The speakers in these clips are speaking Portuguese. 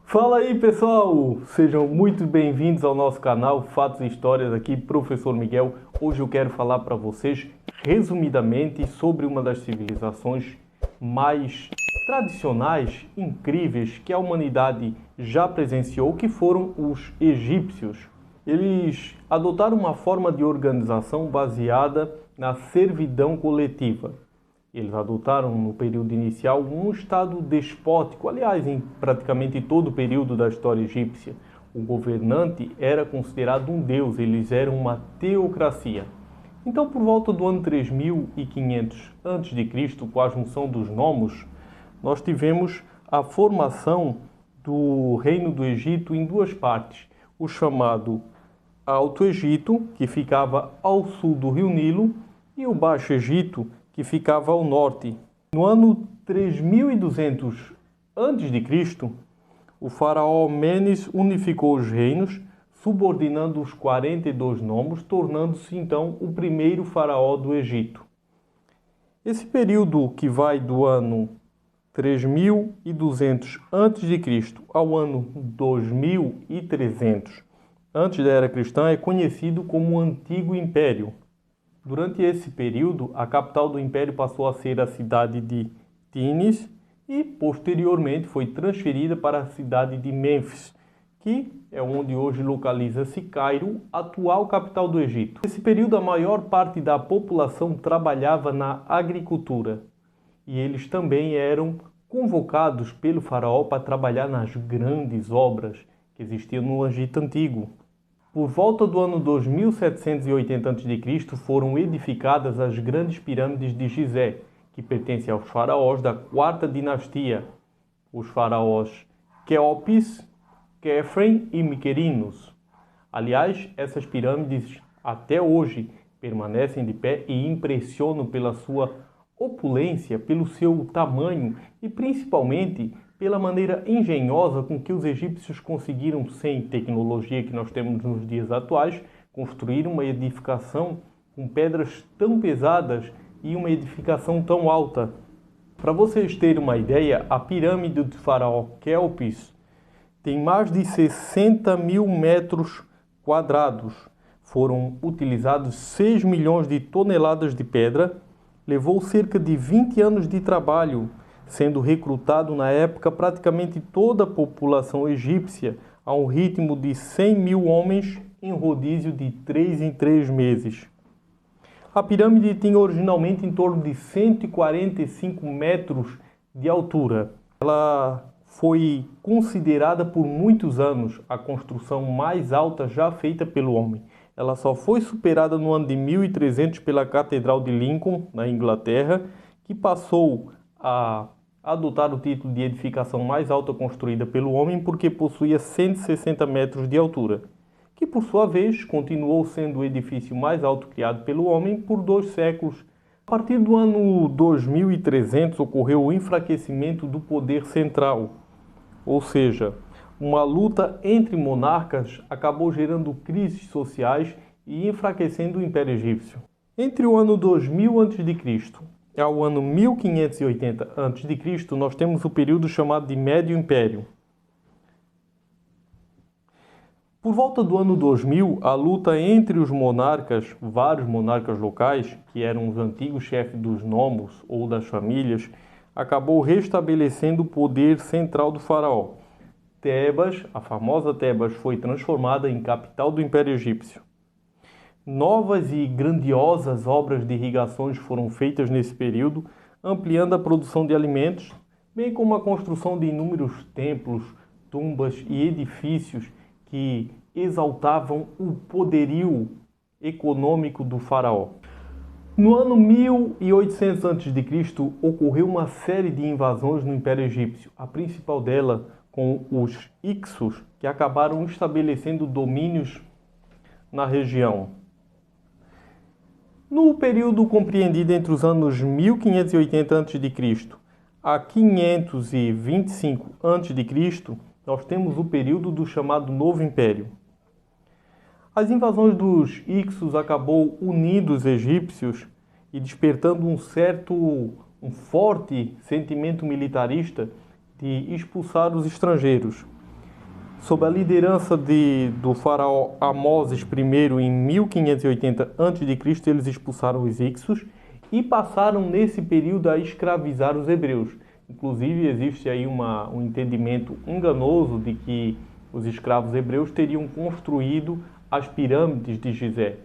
Fala aí, pessoal! Sejam muito bem-vindos ao nosso canal Fatos e Histórias, aqui Professor Miguel. Hoje eu quero falar para vocês resumidamente sobre uma das civilizações mais tradicionais, incríveis que a humanidade já presenciou, que foram os egípcios. Eles adotaram uma forma de organização baseada na servidão coletiva. Eles adotaram no período inicial um estado despótico, aliás, em praticamente todo o período da história egípcia. O governante era considerado um deus, eles eram uma teocracia. Então, por volta do ano 3500 a.C., com a junção dos nomos, nós tivemos a formação do Reino do Egito em duas partes. O chamado Alto Egito, que ficava ao sul do rio Nilo, e o Baixo Egito, que ficava ao norte. No ano 3200 a.C., o faraó Menes unificou os reinos, subordinando os 42 nomos, tornando-se então o primeiro faraó do Egito. Esse período que vai do ano 3200 a.C. ao ano 2300 antes da Era Cristã é conhecido como o Antigo Império. Durante esse período, a capital do império passou a ser a cidade de Tinis e, posteriormente, foi transferida para a cidade de Mênfis, que é onde hoje localiza-se Cairo, atual capital do Egito. Nesse período, a maior parte da população trabalhava na agricultura e eles também eram convocados pelo faraó para trabalhar nas grandes obras que existiam no Egito Antigo. Por volta do ano 2780 a.C. foram edificadas as grandes pirâmides de Gizé, que pertencem aos faraós da quarta dinastia, os faraós Quéopis, Quéfren e Miquerinos. Aliás, essas pirâmides até hoje permanecem de pé e impressionam pela sua opulência, pelo seu tamanho e principalmente pela maneira engenhosa com que os egípcios conseguiram, sem tecnologia que nós temos nos dias atuais, construir uma edificação com pedras tão pesadas e uma edificação tão alta. Para vocês terem uma ideia, a pirâmide do faraó Quéopis tem mais de 60 mil metros quadrados. Foram utilizados 6 milhões de toneladas de pedra, levou cerca de 20 anos de trabalho, sendo recrutado na época praticamente toda a população egípcia a um ritmo de 100 mil homens em rodízio de 3 em 3 meses. A pirâmide tinha originalmente em torno de 145 metros de altura. Ela foi considerada por muitos anos a construção mais alta já feita pelo homem. Ela só foi superada no ano de 1300 pela Catedral de Lincoln, na Inglaterra, que passou a adotar o título de edificação mais alta construída pelo homem porque possuía 160 metros de altura, que por sua vez continuou sendo o edifício mais alto criado pelo homem por 2 séculos. A partir do ano 2300 ocorreu o enfraquecimento do poder central, ou seja, uma luta entre monarcas acabou gerando crises sociais e enfraquecendo o Império Egípcio. Entre o ano 2000 a.C. ao ano 1580 a.C., nós temos o período chamado de Médio Império. Por volta do ano 2000, a luta entre os monarcas, vários monarcas locais, que eram os antigos chefes dos nomos ou das famílias, acabou restabelecendo o poder central do faraó. Tebas, a famosa Tebas, foi transformada em capital do Império Egípcio. Novas e grandiosas obras de irrigações foram feitas nesse período, ampliando a produção de alimentos, bem como a construção de inúmeros templos, tumbas e edifícios que exaltavam o poderio econômico do faraó. No ano 1800 a.C. ocorreu uma série de invasões no Império Egípcio, a principal dela com os Hyksos, que acabaram estabelecendo domínios na região. No período compreendido entre os anos 1580 a.C. a 525 a.C., nós temos o período do chamado Novo Império. As invasões dos Hyksos acabou unindo os egípcios e despertando um forte sentimento militarista de expulsar os estrangeiros. Sob a liderança do faraó Amoses I, em 1580 a.C., eles expulsaram os hicsos e passaram nesse período a escravizar os hebreus. Inclusive existe aí um entendimento enganoso de que os escravos hebreus teriam construído as pirâmides de Gizé.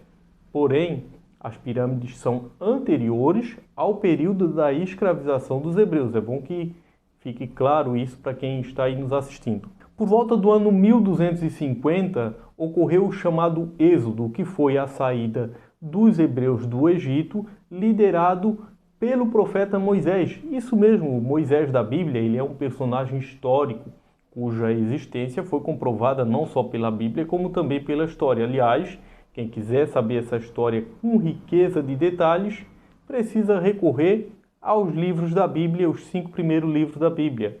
Porém, as pirâmides são anteriores ao período da escravização dos hebreus. É bom que fique claro isso para quem está aí nos assistindo. Por volta do ano 1250, ocorreu o chamado Êxodo, que foi a saída dos hebreus do Egito, liderado pelo profeta Moisés. Isso mesmo, Moisés da Bíblia, ele é um personagem histórico, cuja existência foi comprovada não só pela Bíblia, como também pela história. Aliás, quem quiser saber essa história com riqueza de detalhes, precisa recorrer aos livros da Bíblia, os 5 primeiros livros da Bíblia.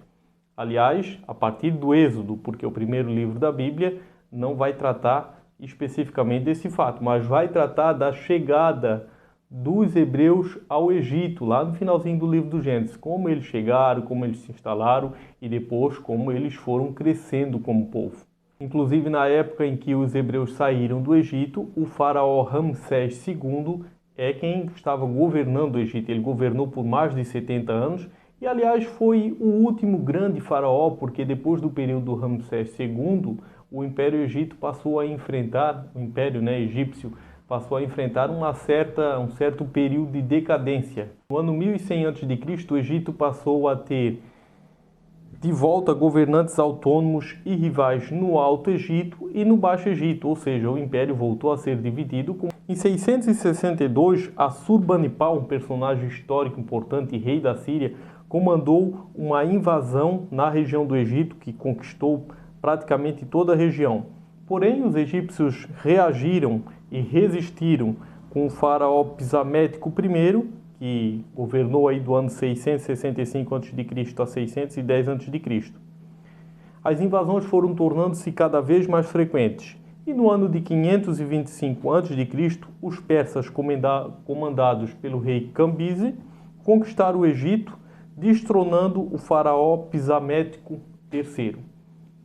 Aliás, a partir do Êxodo, porque o primeiro livro da Bíblia não vai tratar especificamente desse fato, mas vai tratar da chegada dos hebreus ao Egito, lá no finalzinho do livro do Gênesis, como eles chegaram, como eles se instalaram e depois como eles foram crescendo como povo. Inclusive, na época em que os hebreus saíram do Egito, o faraó Ramsés II é quem estava governando o Egito. Ele governou por mais de 70 anos e, aliás, foi o último grande faraó, porque depois do período do Ramsés II, o Império Egito passou a enfrentar, o Império Egípcio passou a enfrentar um certo período de decadência. No ano 1100 a.C., o Egito passou a ter de volta governantes autônomos e rivais no Alto Egito e no Baixo Egito, ou seja, o Império voltou a ser dividido. Em 662, Assurbanipal, um personagem histórico importante e rei da Síria, comandou uma invasão na região do Egito que conquistou praticamente toda a região. Porém, os egípcios reagiram e resistiram com o faraó Psamético I, que governou aí do ano 665 a.C. a 610 a.C. As invasões foram tornando-se cada vez mais frequentes. E no ano de 525 a.C., os persas, comandados pelo rei Cambize, conquistaram o Egito, destronando o faraó Psamético III.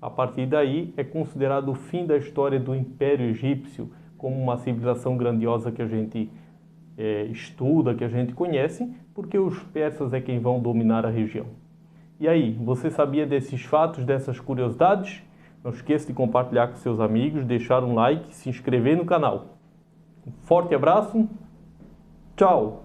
A partir daí, é considerado o fim da história do Império Egípcio como uma civilização grandiosa que a gente estuda, que a gente conhece, porque os persas é quem vão dominar a região. E aí, você sabia desses fatos, dessas curiosidades? Não esqueça de compartilhar com seus amigos, deixar um like, se inscrever no canal. Um forte abraço, tchau!